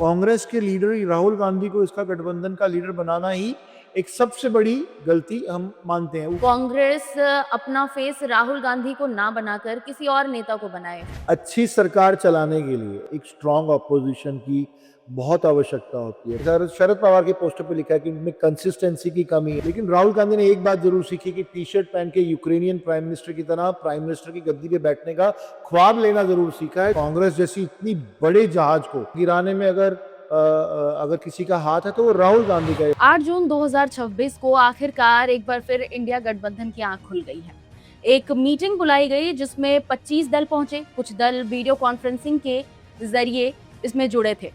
कांग्रेस के लीडर राहुल गांधी को इसका गठबंधन का लीडर बनाना ही एक सबसे बड़ी गलती हम मानते हैं। कांग्रेस अपना फेस राहुल गांधी को ना बनाकर किसी और नेता को बनाए। अच्छी सरकार चलाने के लिए एक स्ट्रांग ऑपोजिशन की बहुत आवश्यकता होती है। शरद पवार के पोस्टर पे लिखा है कि उनमें कंसिस्टेंसी की कमी है, लेकिन राहुल गांधी ने एक बात जरूर सीखी कि टी शर्ट पहन के यूक्रेनियन प्राइम मिनिस्टर की तरह प्राइम मिनिस्टर की गद्दी पे बैठने का ख्वाब लेना जरूर सीखा है। कांग्रेस जैसी इतनी बड़े जहाज को गिराने में अगर किसी का हाथ है तो वो राहुल गांधी का है। 8 जून 2026 को आखिरकार एक बार फिर इंडिया गठबंधन की आंख खुल गई है। एक मीटिंग बुलाई गई जिसमें 25 दल पहुंचे। कुछ दल वीडियो कॉन्फ्रेंसिंग के जरिए इसमें जुड़े थे,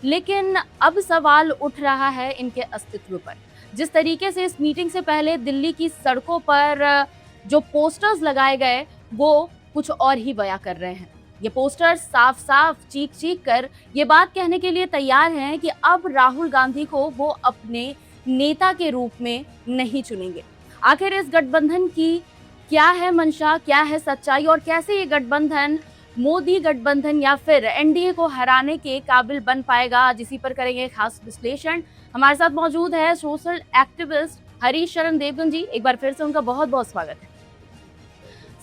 लेकिन अब सवाल उठ रहा है इनके अस्तित्व पर। जिस तरीके से इस मीटिंग से पहले दिल्ली की सड़कों पर जो पोस्टर्स लगाए गए वो कुछ और ही बयां कर रहे हैं। ये पोस्टर्स साफ साफ चीख कर ये बात कहने के लिए तैयार हैं कि अब राहुल गांधी को वो अपने नेता के रूप में नहीं चुनेंगे। आखिर इस गठबंधन की क्या है मंशा, क्या है सच्चाई और कैसे ये गठबंधन मोदी गठबंधन या फिर एनडीए को हराने के काबिल बन पाएगा, आज इसी पर करेंगे खास विश्लेषण। हमारे साथ मौजूद है सोशल एक्टिविस्ट हरीश शरण देवगन जी। एक बार फिर से उनका बहुत बहुत स्वागत है।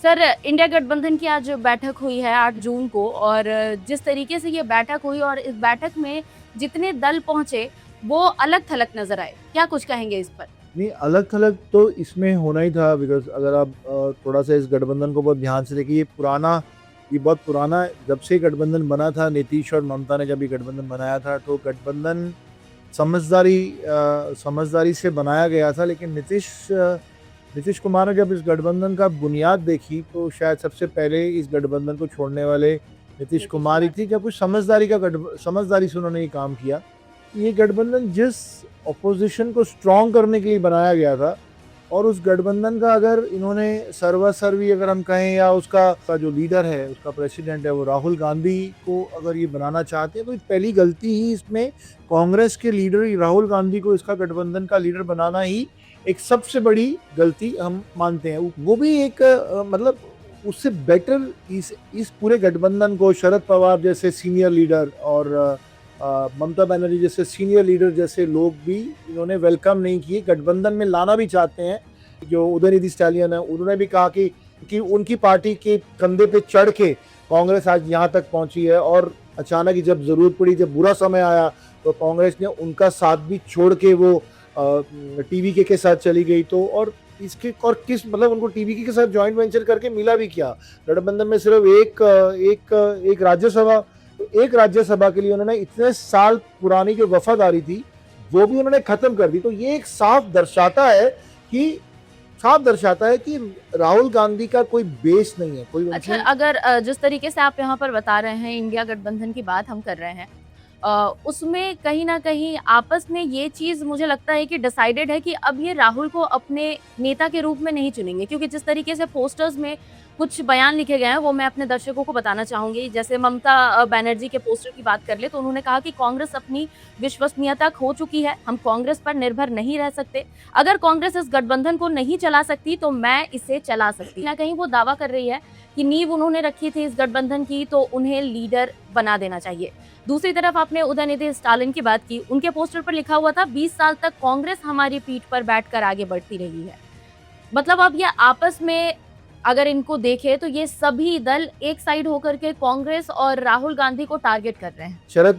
सर, इंडिया गठबंधन की आज बैठक हुई है 8 जून को, और जिस तरीके से ये बैठक हुई और इस बैठक में जितने दल पहुंचे वो अलग थलग नजर आए, क्या कुछ कहेंगे इस पर? नहीं, अलग थलग तो इसमें होना ही था, बिकॉज अगर आप थोड़ा सा इस गठबंधन को बहुत ध्यान से देखिए, ये बहुत पुराना जब से गठबंधन बना था, नीतीश और ममता ने जब ये गठबंधन बनाया था तो गठबंधन समझदारी से बनाया गया था। लेकिन नीतीश कुमार ने जब इस गठबंधन का बुनियाद देखी तो शायद सबसे पहले इस गठबंधन को छोड़ने वाले नीतीश कुमार ही थी। जब कुछ समझदारी से उन्होंने ये काम किया। ये गठबंधन जिस ऑपोजिशन को स्ट्रॉन्ग करने के लिए बनाया गया था, और उस गठबंधन का अगर इन्होंने सर्वासर्वी अगर हम कहें, या उसका जो लीडर है, उसका प्रेसिडेंट है, वो राहुल गांधी को अगर ये बनाना चाहते हैं तो पहली गलती ही इसमें कांग्रेस के लीडर राहुल गांधी को इसका गठबंधन का लीडर बनाना ही एक सबसे बड़ी गलती हम मानते हैं। वो भी एक मतलब उससे बेटर इस पूरे गठबंधन को शरद पवार जैसे सीनियर लीडर और ममता बनर्जी जैसे सीनियर लीडर जैसे लोग भी इन्होंने वेलकम नहीं किए। गठबंधन में लाना भी चाहते हैं। जो उदयनिधि स्टालियन है, उन्होंने भी कहा कि उनकी पार्टी के कंधे पे चढ़ के कांग्रेस आज यहाँ तक पहुंची है, और अचानक ही जब जरूरत पड़ी, जब बुरा समय आया तो कांग्रेस ने उनका साथ भी छोड़ के वो टीवी के साथ चली गई। तो और किस मतलब उनको टीवी के साथ जॉइंट वेंचर करके मिला भी क्या? गठबंधन में सिर्फ एक राज्यसभा के लिए उन्होंने इतने साल पुरानी जो वफादारी थी वो भी उन्होंने खत्म कर दी। तो ये एक साफ दर्शाता है कि राहुल गांधी का कोई बेस नहीं है, कोई। अच्छा, अगर जिस तरीके से आप यहाँ पर बता रहे हैं, इंडिया गठबंधन की बात हम कर रहे हैं, उसमें कहीं ना कहीं आपस में ये चीज मुझे लगता है कि डिसाइडेड है कि अब ये राहुल को अपने नेता के रूप में नहीं चुनेंगे, क्योंकि जिस तरीके से पोस्टर्स में कुछ बयान लिखे गए हैं वो मैं अपने दर्शकों को बताना चाहूंगी। जैसे ममता बनर्जी के पोस्टर की बात कर ले तो उन्होंने कहा कि कांग्रेस अपनी विश्वसनीयता खो चुकी है, हम कांग्रेस पर निर्भर नहीं रह सकते। अगर कांग्रेस इस गठबंधन को नहीं चला सकती तो मैं इसे चला सकती। ना कहीं वो दावा कर रही है कि नींव उन्होंने रखी थी इस गठबंधन की तो उन्हें लीडर बना देना चाहिए। दूसरी तरफ आपने उदयनिधि स्टालिन की बात की, उनके पोस्टर पर लिखा हुआ था 20 साल तक कांग्रेस हमारी पीठ पर बैठकर आगे बढ़ती रही है। मतलब अब ये आपस में अगर इनको देखे तो ये सभी दल एक साइड होकर के कांग्रेस और राहुल गांधी को टारगेट कर रहे हैं। शरद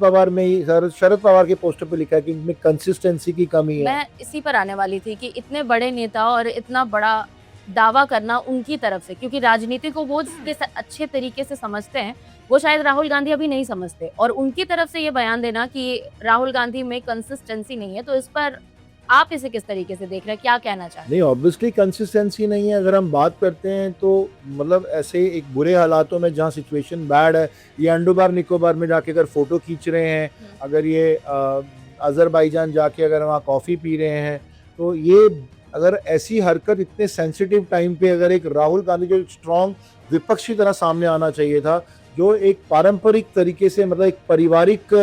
पवार के पोस्टर पे लिखा है कि इनमें कंसिस्टेंसी की कमी है। मैं इसी पर आने वाली थी कि इतने बड़े नेता और इतना बड़ा दावा करना उनकी तरफ से, क्योंकि राजनीति को वो अच्छे तरीके से समझते हैं, वो शायद राहुल गांधी अभी नहीं समझते, और उनकी तरफ से ये बयान देना कि राहुल गांधी में कंसिस्टेंसी नहीं है, तो इस पर आप इसे किस तरीके से देख रहे हैं, क्या कहना चाहते हैं? नहीं, ऑब्वियसली कंसिस्टेंसी नहीं है। अगर हम बात करते हैं तो मतलब ऐसे एक बुरे हालातों में जहाँ सिचुएशन बैड है, ये अंडमान निकोबार में जाके अगर फोटो खींच रहे हैं, अगर ये अजरबैजान जाके अगर वहाँ कॉफ़ी पी रहे हैं, तो ये अगर ऐसी हरकत इतने सेंसिटिव टाइम पे अगर एक राहुल गांधी जो स्ट्रॉन्ग विपक्ष की तरह सामने आना चाहिए था, जो एक पारंपरिक तरीके से मतलब एक पारिवारिक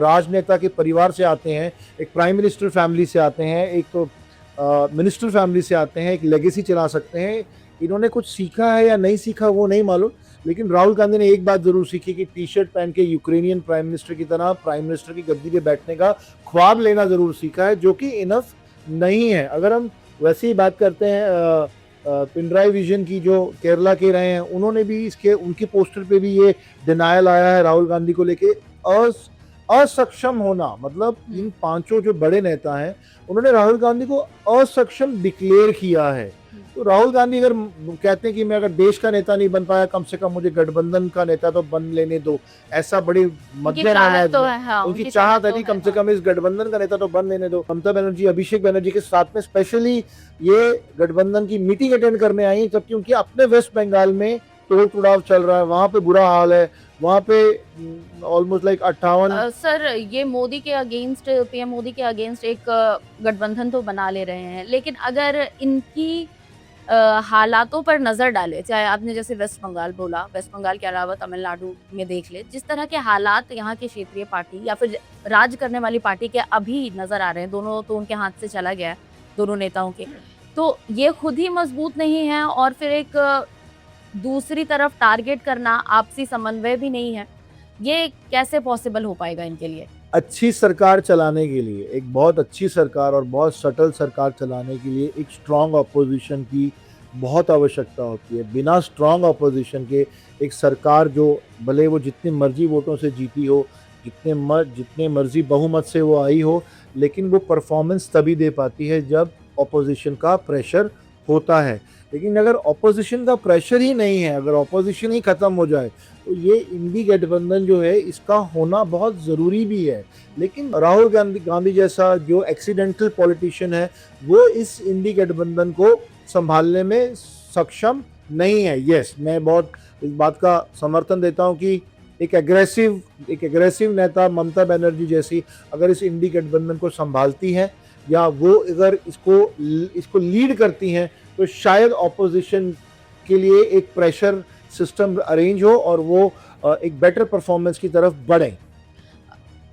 राजनेता के परिवार से आते हैं, एक प्राइम मिनिस्टर फैमिली से आते हैं, एक मिनिस्टर फैमिली से आते हैं, एक लेगेसी चला सकते हैं। इन्होंने कुछ सीखा है या नहीं सीखा वो नहीं मालूम, लेकिन राहुल गांधी ने एक बात जरूर सीखी कि टी शर्ट पहन के यूक्रेनियन प्राइम मिनिस्टर की तरह प्राइम मिनिस्टर की गद्दी पे बैठने का ख्वाब लेना जरूर सीखा है, जो कि इनफ नहीं है। अगर हम वैसे ही बात करते हैं पिनराई विजन की, जो केरला के रहे हैं, उन्होंने भी इसके उनके पोस्टर पे भी ये डिनायल आया है राहुल गांधी को लेके। असक्षम होना, मतलब इन पांचों जो बड़े नेता हैं उन्होंने राहुल गांधी को असक्षम डिक्लेयर किया है। तो राहुल गांधी अगर कहते हैं कि मैं अगर देश का नेता नहीं बन पाया, कम से कम मुझे गठबंधन का नेता तो बन लेने दो, ऐसा बड़ी मध्य है तो है, हाँ, उनकी चाहत है, कम से कम इस गठबंधन का नेता तो बन लेने दो। ममता बनर्जी अभिषेक बनर्जी के साथ में स्पेशली ये गठबंधन की मीटिंग अटेंड करने आई है, जबकि उनकी अपने वेस्ट बंगाल में तोड़ तोड़ाव चल रहा है, वहां पे बुरा हाल है, वहां पे ऑलमोस्ट लाइक 58। सर, ये मोदी के अगेंस्ट, पीएम मोदी के अगेंस्ट एक गठबंधन तो बना ले रहे हैं, लेकिन अगर इनकी हालातों पर नजर डाले, चाहे आपने जैसे वेस्ट बंगाल बोला, वेस्ट बंगाल के अलावा तमिलनाडु में देख ले, जिस तरह के हालात यहाँ के क्षेत्रीय पार्टी या फिर राज करने वाली पार्टी के अभी नजर आ रहे हैं, दोनों तो उनके हाथ से चला गया है, दोनों नेताओं के, तो ये खुद ही मजबूत नहीं है और फिर एक दूसरी तरफ टारगेट करना, आपसी समन्वय भी नहीं है, ये कैसे पॉसिबल हो पाएगा इनके लिए? अच्छी सरकार चलाने के लिए, एक बहुत अच्छी सरकार और बहुत सटल सरकार चलाने के लिए एक स्ट्रांग अपोजिशन की बहुत आवश्यकता होती है। बिना स्ट्रांग अपोजिशन के एक सरकार, जो भले वो जितनी मर्जी वोटों से जीती हो, जितने मर्जी बहुमत से वो आई हो, लेकिन वो परफॉर्मेंस तभी दे पाती है जब अपोजिशन का प्रेशर होता है। लेकिन अगर अपोजिशन का प्रेशर ही नहीं है, अगर अपोजिशन ही खत्म हो जाए, तो ये इंडी गठबंधन जो है इसका होना बहुत ज़रूरी भी है। लेकिन राहुल गांधी जैसा जो एक्सीडेंटल पॉलिटिशियन है, वो इस इंडी गठबंधन को संभालने में सक्षम नहीं है। यस, मैं बहुत इस बात का समर्थन देता हूँ कि एक एग्रेसिव नेता ममता बनर्जी जैसी अगर इस इंडी गठबंधन को संभालती हैं, या वो अगर इसको लीड करती हैं, तो शायद ऑपोजिशन के लिए एक प्रेशर सिस्टम अरेंज हो और वो एक बेटर परफॉर्मेंस की तरफ बढ़े।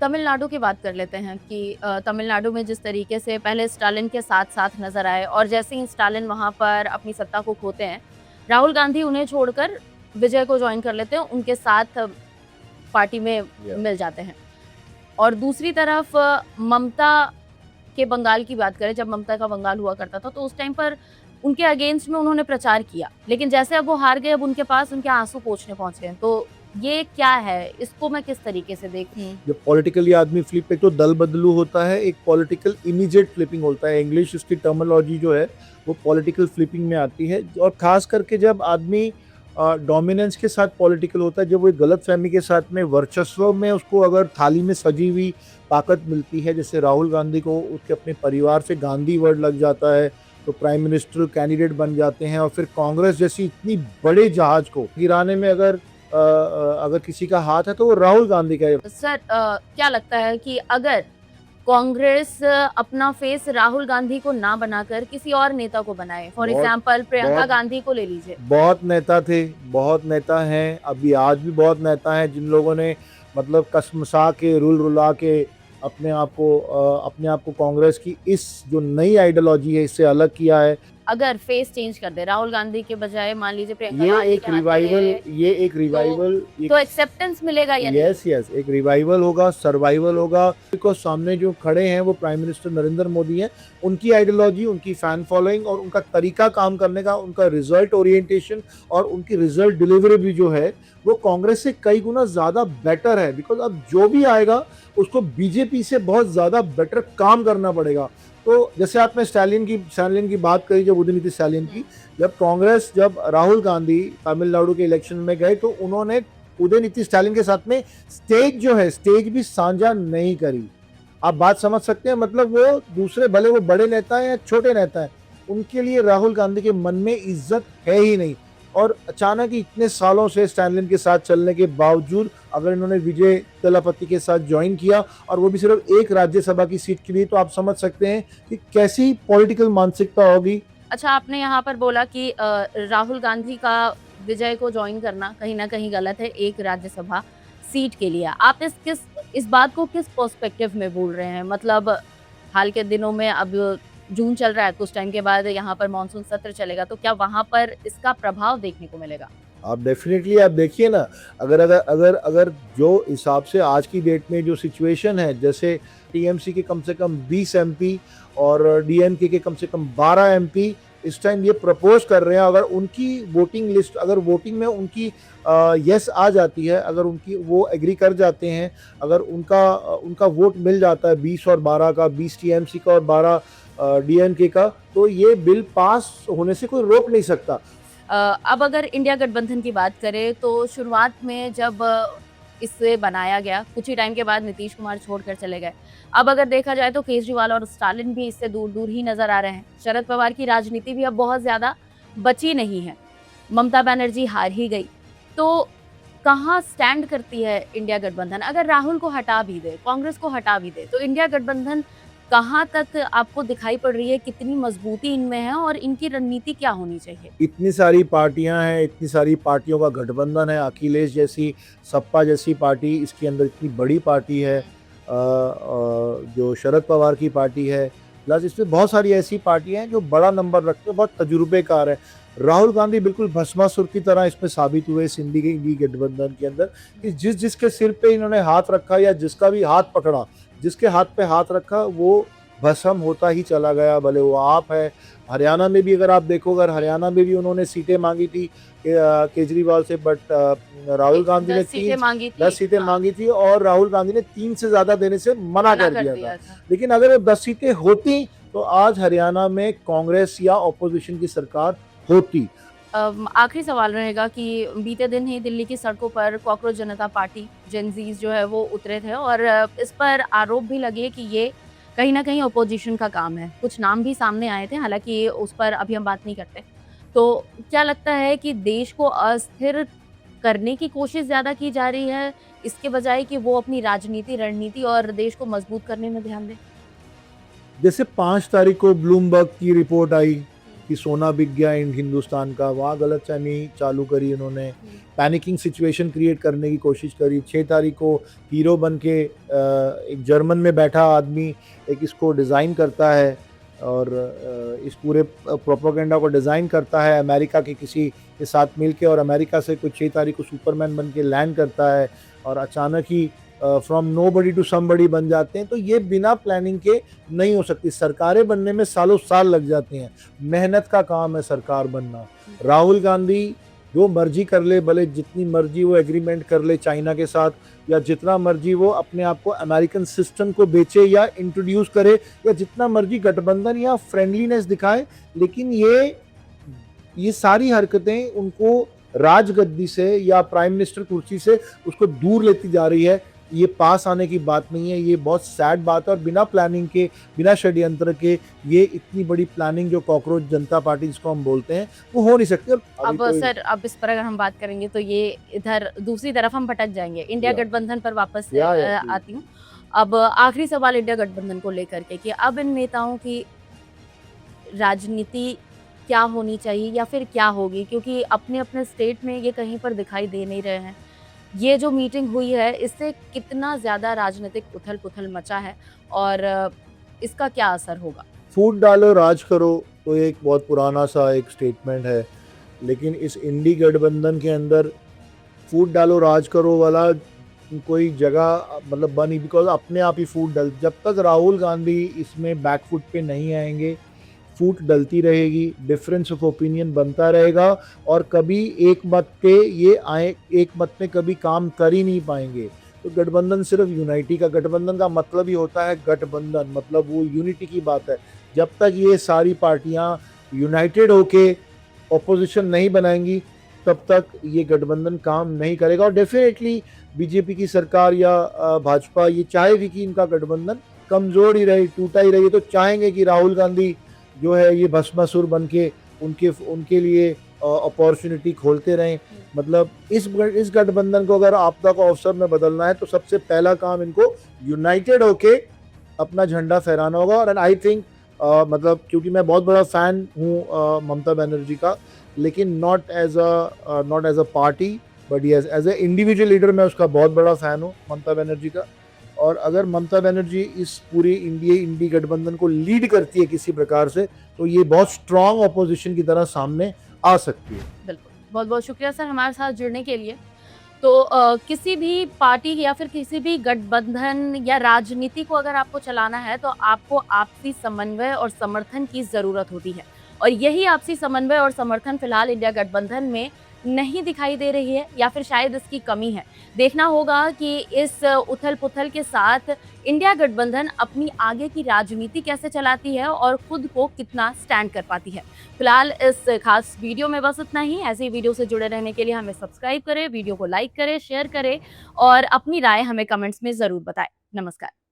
तमिलनाडु की बात कर लेते हैं कि तमिलनाडु में जिस तरीके से पहले स्टालिन के साथ साथ नजर आए और जैसे ही स्टालिन वहां पर अपनी सत्ता को खोते हैं, राहुल गांधी उन्हें छोड़कर विजय को ज्वाइन कर लेते हैं, उनके साथ पार्टी में मिल जाते हैं। और दूसरी तरफ ममता के बंगाल की बात करें, जब ममता का बंगाल हुआ करता था तो उस टाइम पर उनके अगेंस्ट में उन्होंने प्रचार किया, लेकिन जैसे अब वो हार गए, अब उनके पास उनके आंसू पोंछने पहुंचे हैं। तो ये क्या है, इसको मैं किस तरीके से देखूं? जब पॉलिटिकली आदमी फ्लिप, एक तो दल बदलू होता है, एक पॉलिटिकल इमीडिएट फ्लिपिंग होता है। इंग्लिश इसकी टर्मिनोलॉजी जो है वो पॉलिटिकल फ्लिपिंग में आती है, और खास करके जब आदमी डोमिनेंस के साथ पॉलिटिकल होता है, जब वो गलत फहमी के साथ में वर्चस्व में उसको अगर थाली में सजी हुई ताकत मिलती है, जैसे राहुल गांधी को उसके अपने परिवार से गांधी वर्ड लग जाता है, तो प्राइम मिनिस्टर कैंडिडेट बन जाते हैं, और फिर कांग्रेस जैसी इतनी बड़े जहाज को गिराने में अगर किसी का हाथ है तो वो राहुल गांधी का है। सर, क्या लगता है कि अगर कांग्रेस अपना फेस राहुल गांधी को ना बनाकर किसी और नेता को बनाए, फॉर एग्जाम्पल प्रियंका गांधी को ले लीजिए। बहुत नेता थे, बहुत नेता हैं, अभी आज भी बहुत नेता हैं जिन लोगों ने मतलब कसमसा के रुला के अपने आप को कांग्रेस की इस जो नई आइडियोलॉजी है इससे अलग किया है। अगर फेस चेंज कर दे, राहुल गांधी के बजाय मान लीजिए प्रियंका, ये एक रिवाइवल तो एक्सेप्टेंस मिलेगा या यस एक रिवाइवल होगा, सर्वाइवल होगा। बिकॉज सामने जो खड़े हैं वो प्राइम मिनिस्टर नरेंद्र मोदी हैं, उनकी आइडियोलॉजी, उनकी फैन फॉलोइंग और उनका तरीका काम करने का, उनका रिजल्ट ओरिएंटेशन और उनकी रिजल्ट डिलीवरी भी जो है वो कांग्रेस से कई गुना ज्यादा बेटर है। बिकॉज अब जो भी आएगा उसको बीजेपी से बहुत ज्यादा बेटर काम करना पड़ेगा। तो जैसे आपने स्टालिन की बात करी, जब उदयनिधि स्टालिन की, जब राहुल गांधी तमिलनाडु के इलेक्शन में गए तो उन्होंने उदयनिधि स्टालिन के साथ में स्टेज भी साझा नहीं करी। आप बात समझ सकते हैं, मतलब वो दूसरे, भले वो बड़े नेता हैं या छोटे नेता हैं, उनके लिए राहुल गांधी के मन में इज्जत है ही नहीं। और अचानक ही इतने सालों से स्टैलिन के साथ चलने के बावजूद अगर इन्होंने विजय तलापति के साथ ज्वाइन किया, और वो भी सिर्फ एक राज्यसभा की सीट के लिए, तो आप समझ सकते हैं कि कैसी पॉलिटिकल मानसिकता होगी। अच्छा, आपने यहाँ पर बोला कि राहुल गांधी का विजय को ज्वाइन करना कहीं ना कहीं गलत है एक राज्यसभा सीट के लिए। आप इस बात को किस पर्सपेक्टिव में बोल रहे हैं? मतलब हाल के दिनों में, अब जून चल रहा है, कुछ टाइम के बाद यहाँ पर मॉनसून सत्र चलेगा, तो क्या वहाँ पर इसका प्रभाव देखने को मिलेगा? आप डेफिनेटली आप देखिए ना, अगर अगर अगर अगर जो हिसाब से आज की डेट में जो सिचुएशन है, जैसे टीएमसी के कम से कम 20 एमपी और डीएमके के कम से कम 12 एमपी इस टाइम ये प्रपोज कर रहे हैं, अगर उनकी वोटिंग लिस्ट, अगर वोटिंग में उनकी यस आ जाती है, अगर उनकी वो एग्री कर जाते हैं, अगर उनका वोट मिल जाता है 20 और 12 का, 20 टीएमसी का और 12 डीएमके का, तो ये बिल पास होने से कोई रोक नहीं सकता। अब अगर इंडिया गठबंधन की बात करें तो शुरुआत में जब इसे बनाया गया, कुछ ही टाइम के बाद नीतीश कुमार छोड़कर चले गए। अब अगर देखा जाए तो केजरीवाल और स्टालिन भी इससे दूर दूर ही नजर आ रहे हैं। शरद पवार की राजनीति भी अब बहुत ज्यादा बची नहीं है। ममता बनर्जी हार ही गई, तो कहाँ स्टैंड करती है इंडिया गठबंधन? अगर राहुल को हटा भी दे, कांग्रेस को हटा भी दे, तो इंडिया गठबंधन कहाँ तक आपको दिखाई पड़ रही है? कितनी मजबूती इनमें है और इनकी रणनीति क्या होनी चाहिए? इतनी सारी पार्टियां हैं, इतनी सारी पार्टियों का गठबंधन है, अखिलेश जैसी, सपा जैसी पार्टी इसके अंदर इतनी बड़ी पार्टी है, जो शरद पवार की पार्टी है, प्लस इसमें बहुत सारी ऐसी पार्टियां हैं जो बड़ा नंबर रखते हैं, बहुत तजुर्बेकार है। राहुल गांधी बिल्कुल भस्मासुर की तरह इसमें साबित हुए इस इंडी गठबंधन के अंदर, कि जिसके सिर पे इन्होंने हाथ रखा या जिसका भी हाथ पकड़ा, जिसके हाथ पे हाथ रखा वो भस्म होता ही चला गया, भले वो आप है। हरियाणा में भी अगर आप देखो, अगर हरियाणा में भी उन्होंने सीटें मांगी थी केजरीवाल से, बट राहुल गांधी ने 10 सीटें मांगी थी। 10 सीटें हाँ, मांगी थी और राहुल गांधी ने 3 से ज्यादा देने से मना मना कर कर दिया दिया था। था। लेकिन अगर वो 10 सीटें होती तो आज हरियाणा में कांग्रेस या ऑपोजिशन की सरकार होती। आखिरी सवाल रहेगा कि बीते दिन ही दिल्ली की सड़कों पर कॉकरोच जनता पार्टी जेनजीज जो है वो उतरे थे और इस पर आरोप भी लगे कि ये कहीं ना कहीं अपोजिशन का काम है। कुछ नाम भी सामने आए थे, हालांकि उस पर अभी हम बात नहीं करते। तो क्या लगता है कि देश को अस्थिर करने की कोशिश ज़्यादा की जा रही है, इसके बजाय कि वो अपनी राजनीति, रणनीति और देश को मजबूत करने में ध्यान दें? जैसे 5 तारीख को ब्लूमबर्ग की रिपोर्ट आई कि सोना बिक गया हिंदुस्तान का, वहाँ गलतफहमी चालू करी उन्होंने, पैनिकिंग सिचुएशन क्रिएट करने की कोशिश करी। 6 तारीख को हीरो बन के एक जर्मन में बैठा आदमी एक इसको डिज़ाइन करता है और इस पूरे प्रोपेगेंडा को डिज़ाइन करता है अमेरिका के किसी के साथ मिलके, और अमेरिका से कुछ 6 तारीख को सुपरमैन बन के लैंड करता है और अचानक ही फ्रॉम नोबडी टू समबडी बन जाते हैं। तो ये बिना प्लानिंग के नहीं हो सकती। सरकारें बनने में सालों साल लग जाते हैं, मेहनत का काम है सरकार बनना। राहुल गांधी जो मर्जी कर ले, भले जितनी मर्जी वो एग्रीमेंट कर ले चाइना के साथ, या जितना मर्जी वो अपने आप को अमेरिकन सिस्टम को बेचे या इंट्रोड्यूस करे, या जितना मर्जी गठबंधन या फ्रेंडलीनेस दिखाए, लेकिन ये सारी हरकतें उनको राजगद्दी से या प्राइम मिनिस्टर कुर्सी से उसको दूर लेती जा रही है। ये पास आने की बात नहीं है, ये बहुत सैड बात है। और बिना प्लानिंग के, बिना षड्यंत्र के ये इतनी बड़ी प्लानिंग जो कॉकरोच जनता पार्टी जिसको हम बोलते हैं, वो हो नहीं सकती। अब सर, अब इस पर अगर हम बात करेंगे तो ये इधर दूसरी तरफ हम भटक जाएंगे। इंडिया गठबंधन पर वापस आती हूँ। अब आखिरी सवाल इंडिया गठबंधन को लेकर के कि अब इन नेताओं की राजनीति क्या होनी चाहिए या फिर क्या होगी, क्योंकि अपने अपने स्टेट में ये कहीं पर दिखाई दे नहीं रहे हैं। ये जो मीटिंग हुई है इससे कितना ज़्यादा राजनीतिक उथल पुथल मचा है और इसका क्या असर होगा? फूट डालो राज करो तो एक बहुत पुराना सा एक स्टेटमेंट है, लेकिन इस इंडी गठबंधन के अंदर फूट डालो राज करो वाला कोई जगह मतलब बनी, बिकॉज अपने आप ही फूट डल, जब तक राहुल गांधी इसमें बैकफुट पे नहीं आएंगे फूट डलती रहेगी, डिफरेंस ऑफ ओपिनियन बनता रहेगा और कभी एक मत पे ये आए, एक मत पे कभी काम कर ही नहीं पाएंगे। तो गठबंधन सिर्फ यूनाइटी का, गठबंधन का मतलब ही होता है गठबंधन, मतलब वो यूनिटी की बात है। जब तक ये सारी पार्टियां यूनाइटेड होके ऑपोजिशन नहीं बनाएंगी तब तक ये गठबंधन काम नहीं करेगा। और डेफिनेटली बीजेपी की सरकार या भाजपा ये चाहेगी कि इनका गठबंधन कमजोर ही रहे, टूटा ही रहे। तो चाहेंगे कि राहुल गांधी जो है ये भस्मासुर बन के उनके लिए अपॉर्चुनिटी खोलते रहें। मतलब इस गठबंधन को अगर आपदा को अवसर में बदलना है तो सबसे पहला काम इनको यूनाइटेड होके अपना झंडा फहराना होगा। और आई थिंक मतलब क्योंकि मैं बहुत बड़ा फैन हूँ ममता बनर्जी का, लेकिन not as a party but yes as a individual leader मैं उसका बहुत बड़ा फैन हूँ ममता बनर्जी का। और अगर ममता बनर्जी इस पूरी इंडी गठबंधन को लीड करती है किसी प्रकार से, तो ये बहुत स्ट्रांग ऑपोजिशन की तरह सामने आ सकती है। बिल्कुल। बहुत बहुत शुक्रिया सर हमारे साथ जुड़ने के लिए। तो किसी भी पार्टी या फिर किसी भी गठबंधन या राजनीति को अगर आपको चलाना है तो आपको आपसी समन्वय और समर्थन की ज़रूरत होती है। और यही आपसी समन्वय और समर्थन फिलहाल इंडिया गठबंधन में नहीं दिखाई दे रही है या फिर शायद इसकी कमी है। देखना होगा कि इस उथल-पुथल के साथ इंडिया गठबंधन अपनी आगे की राजनीति कैसे चलाती है और खुद को कितना स्टैंड कर पाती है। फिलहाल इस खास वीडियो में बस इतना ही। ऐसी वीडियो से जुड़े रहने के लिए हमें सब्सक्राइब करें, वीडियो को लाइक करें, शेयर करें और अपनी राय हमें कमेंट्स में ज़रूर बताएं। नमस्कार।